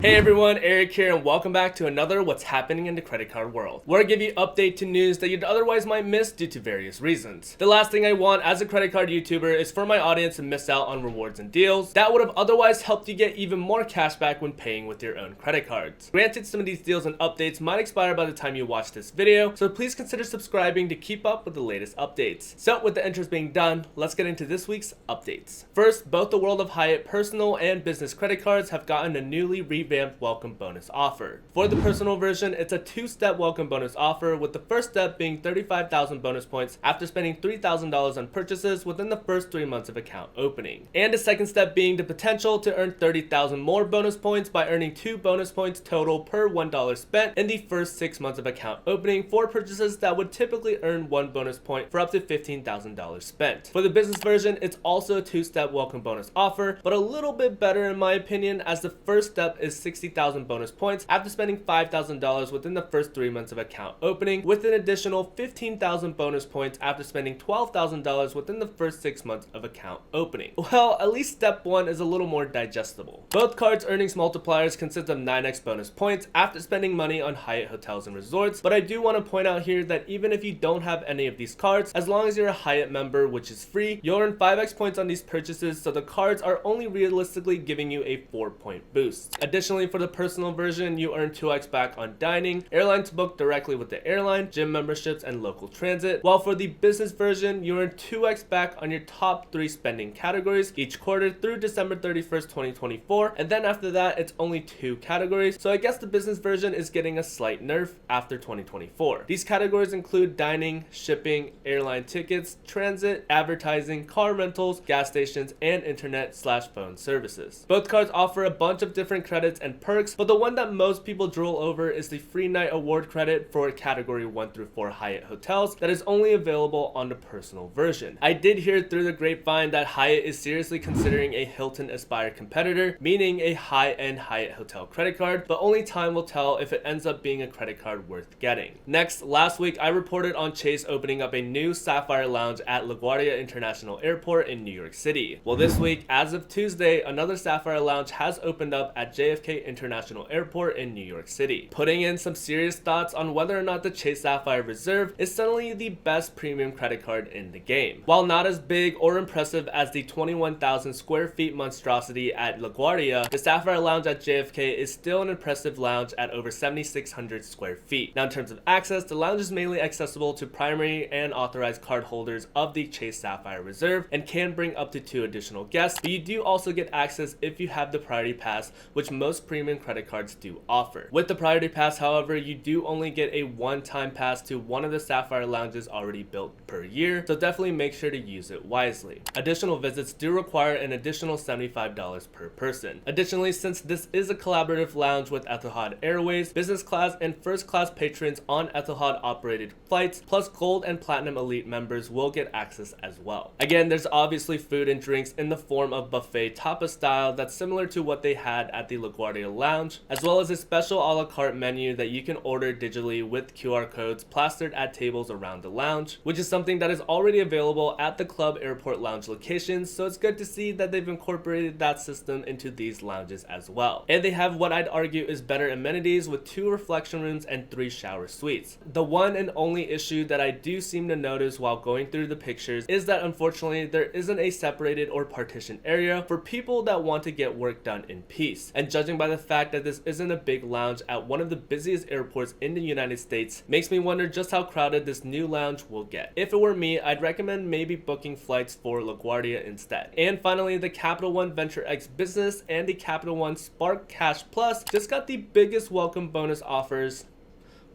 Hey everyone, Eric here and welcome back to another What's Happening in the Credit Card World, where I give you update to news that you'd otherwise might miss due to various reasons. The last thing I want as a credit card YouTuber is for my audience to miss out on rewards and deals that would have otherwise helped you get even more cash back when paying with your own credit cards. Granted, some of these deals and updates might expire by the time you watch this video, so please consider subscribing to keep up with the latest updates. So with the intros being done, let's get into this week's updates. First, both the World of Hyatt personal and business credit cards have gotten a newly revamped welcome bonus offer. For the personal version, it's a two-step welcome bonus offer, with the first step being 35,000 bonus points after spending $3,000 on purchases within the first 3 months of account opening. And the second step being the potential to earn 30,000 more bonus points by earning 2 bonus points total per $1 spent in the first 6 months of account opening for purchases that would typically earn 1 bonus point for up to $15,000 spent. For the business version, it's also a two-step welcome bonus offer, but a little bit better in my opinion, as the first step is 60,000 bonus points after spending $5,000 within the first 3 months of account opening, with an additional 15,000 bonus points after spending $12,000 within the first 6 months of account opening. Well, at least step 1 is a little more digestible. Both cards' earnings multipliers consist of 9x bonus points after spending money on Hyatt hotels and resorts, but I do want to point out here that even if you don't have any of these cards, as long as you're a Hyatt member, which is free, you'll earn 5x points on these purchases, so the cards are only realistically giving you a 4-point boost. Additionally, for the personal version, you earn 2x back on dining, airlines booked directly with the airline, gym memberships, and local transit, while for the business version, you earn 2x back on your top 3 spending categories each quarter through December 31st, 2024, and then after that, it's only 2 categories, so I guess the business version is getting a slight nerf after 2024. These categories include dining, shipping, airline tickets, transit, advertising, car rentals, gas stations, and internet/phone services. Both cards offer a bunch of different credits and perks, but the one that most people drool over is the free night award credit for category 1 through 4 Hyatt hotels that is only available on the personal version. I did hear through the grapevine that Hyatt is seriously considering a Hilton Aspire competitor, meaning a high-end Hyatt hotel credit card, but only time will tell if it ends up being a credit card worth getting. Next, last week I reported on Chase opening up a new SAPPHIRE lounge at LaGuardia International Airport in New York City. Well, this week, as of Tuesday, another SAPPHIRE lounge has opened up at JFK International Airport in New York City, putting in some serious thoughts on whether or not the Chase Sapphire Reserve is suddenly the best premium credit card in the game. While not as big or impressive as the 21,000 square feet monstrosity at LaGuardia, the Sapphire Lounge at JFK is still an impressive lounge at over 7,600 square feet. Now, in terms of access, the lounge is mainly accessible to primary and authorized card holders of the Chase Sapphire Reserve and can bring up to 2 additional guests, but you do also get access if you have the priority pass, which most premium credit cards do offer. With the priority pass, however, you do only get a one-time pass to one of the Sapphire lounges already built per year, so definitely make sure to use it wisely. Additional visits do require an additional $75 per person. Additionally, since this is a collaborative lounge with Etihad Airways, business class and first class patrons on Etihad operated flights, plus gold and platinum elite members will get access as well. Again, there's obviously food and drinks in the form of buffet tapas style that's similar to what they had at the LaGuardia Lounge, as well as a special a la carte menu that you can order digitally with QR codes plastered at tables around the lounge, which is something that is already available at the Club Airport Lounge locations, so it's good to see that they've incorporated that system into these lounges as well. And they have what I'd argue is better amenities with 2 reflection rooms and 3 shower suites. The one and only issue that I do seem to notice while going through the pictures is that unfortunately there isn't a separated or partitioned area for people that want to get work done in peace. And judging by the fact that this isn't a big lounge at one of the busiest airports in the United States, makes me wonder just how crowded this new lounge will get. If it were me, I'd recommend maybe booking flights for LaGuardia instead. And finally, the Capital One Venture X Business and the Capital One Spark Cash Plus just got the biggest welcome bonus offers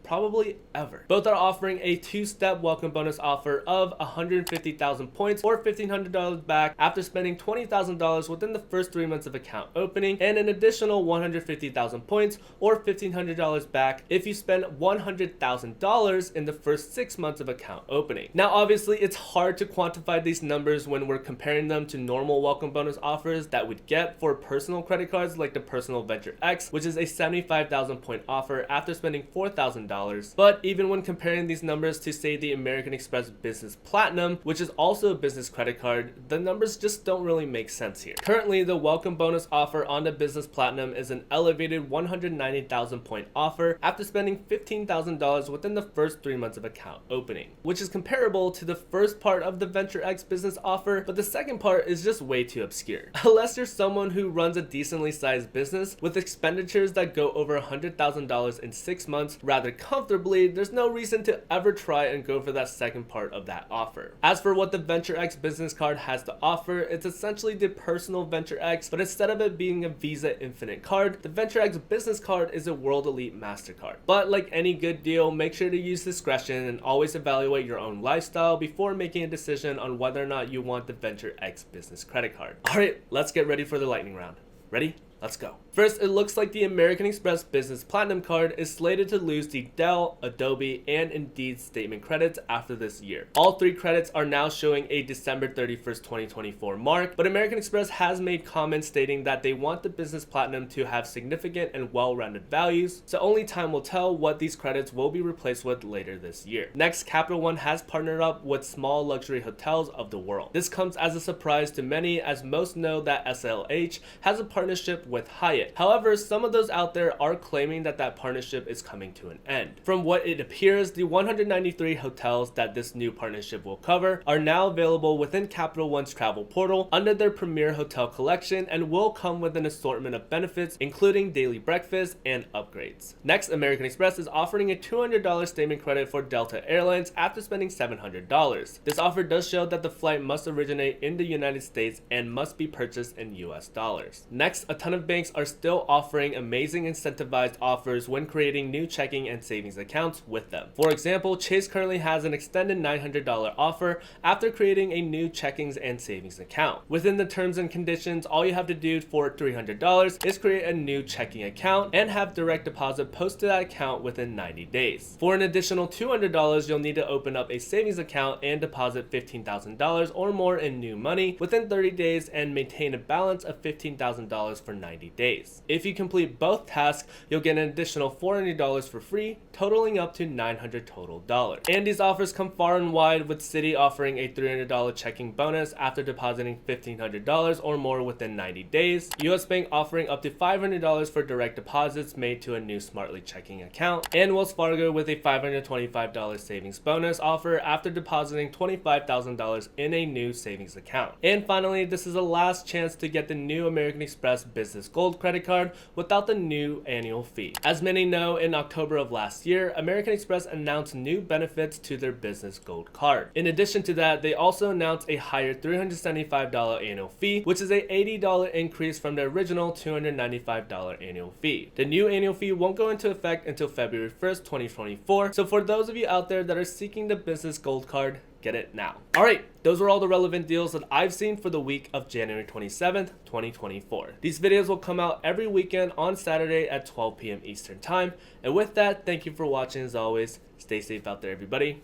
probably ever. Both are offering a 2-step welcome bonus offer of 150,000 points or $1,500 back after spending $20,000 within the first 3 months of account opening, and an additional 150,000 points or $1,500 back if you spend $100,000 in the first 6 months of account opening. Now, obviously, it's hard to quantify these numbers when we're comparing them to normal welcome bonus offers that we'd get for personal credit cards like the Personal Venture X, which is a 75,000 point offer after spending $4,000 $50,000. But even when comparing these numbers to say the American Express Business Platinum, which is also a business credit card, the numbers just don't really make sense here. Currently, the welcome bonus offer on the Business Platinum is an elevated 190,000 point offer after spending $15,000 within the first 3 months of account opening, which is comparable to the first part of the Venture X business offer, but the second part is just way too obscure. Unless you're someone who runs a decently sized business with expenditures that go over $100,000 in 6 months rather comfortably, there's no reason to ever try and go for that second part of that offer. As for what the Venture X business card has to offer, it's essentially the personal Venture X, but instead of it being a Visa Infinite card, the Venture X business card is a World Elite MasterCard. But like any good deal, make sure to use discretion and always evaluate your own lifestyle before making a decision on whether or not you want the Venture X business credit card. Alright, let's get ready for the lightning round. Ready? Let's go. First, it looks like the American Express Business Platinum card is slated to lose the Dell, Adobe, and Indeed statement credits after this year. All 3 credits are now showing a December 31st, 2024 mark, but American Express has made comments stating that they want the Business Platinum to have significant and well-rounded values, so only time will tell what these credits will be replaced with later this year. Next, Capital One has partnered up with small luxury hotels of the world. This comes as a surprise to many, as most know that SLH has a partnership with Hyatt. However, some of those out there are claiming that that partnership is coming to an end. From what it appears, the 193 hotels that this new partnership will cover are now available within Capital One's travel portal under their Premier Hotel Collection and will come with an assortment of benefits, including daily breakfast and upgrades. Next, American Express is offering a $200 statement credit for Delta Airlines after spending $700. This offer does show that the flight must originate in the United States and must be purchased in US dollars. Next, a ton of banks are still offering amazing incentivized offers when creating new checking and savings accounts with them. For example, Chase currently has an extended $900 offer after creating a new checkings and savings account. Within the terms and conditions, all you have to do for $300 is create a new checking account and have direct deposit posted to that account within 90 days. For an additional $200, you'll need to open up a savings account and deposit $15,000 or more in new money within 30 days and maintain a balance of $15,000 for 90 days. If you complete both tasks, you'll get an additional $400 for free, totaling up to $900 total dollars. And these offers come far and wide, with Citi offering a $300 checking bonus after depositing $1,500 or more within 90 days, US Bank offering up to $500 for direct deposits made to a new Smartly checking account, and Wells Fargo with a $525 savings bonus offer after depositing $25,000 in a new savings account. And finally, this is the last chance to get the new American Express Business Gold credit card without the new annual fee. As many know, in October of last year, American Express announced new benefits to their Business Gold card. In addition to that, they also announced a higher $375 annual fee, which is a $80 increase from the original $295 annual fee. The new annual fee won't go into effect until February 1st, 2024, so for those of you out there that are seeking the Business Gold card, get it now. Alright, those were all the relevant deals that I've seen for the week of January 27th, 2024. These videos will come out every weekend on Saturday at 12 p.m. Eastern Time. And with that, thank you for watching as always. Stay safe out there, everybody.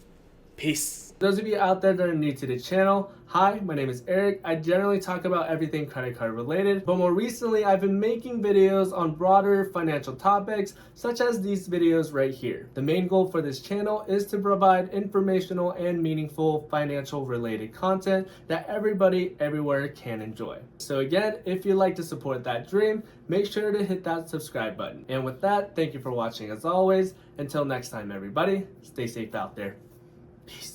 Peace. Those of you out there that are new to the channel, hi, my name is Eric. I generally talk about everything credit card related, but more recently I've been making videos on broader financial topics such as these videos right here. The main goal for this channel is to provide informational and meaningful financial related content that everybody everywhere can enjoy. So again, if you'd like to support that dream, make sure to hit that subscribe button. And with that, thank you for watching as always. Until next time, everybody, stay safe out there. Peace.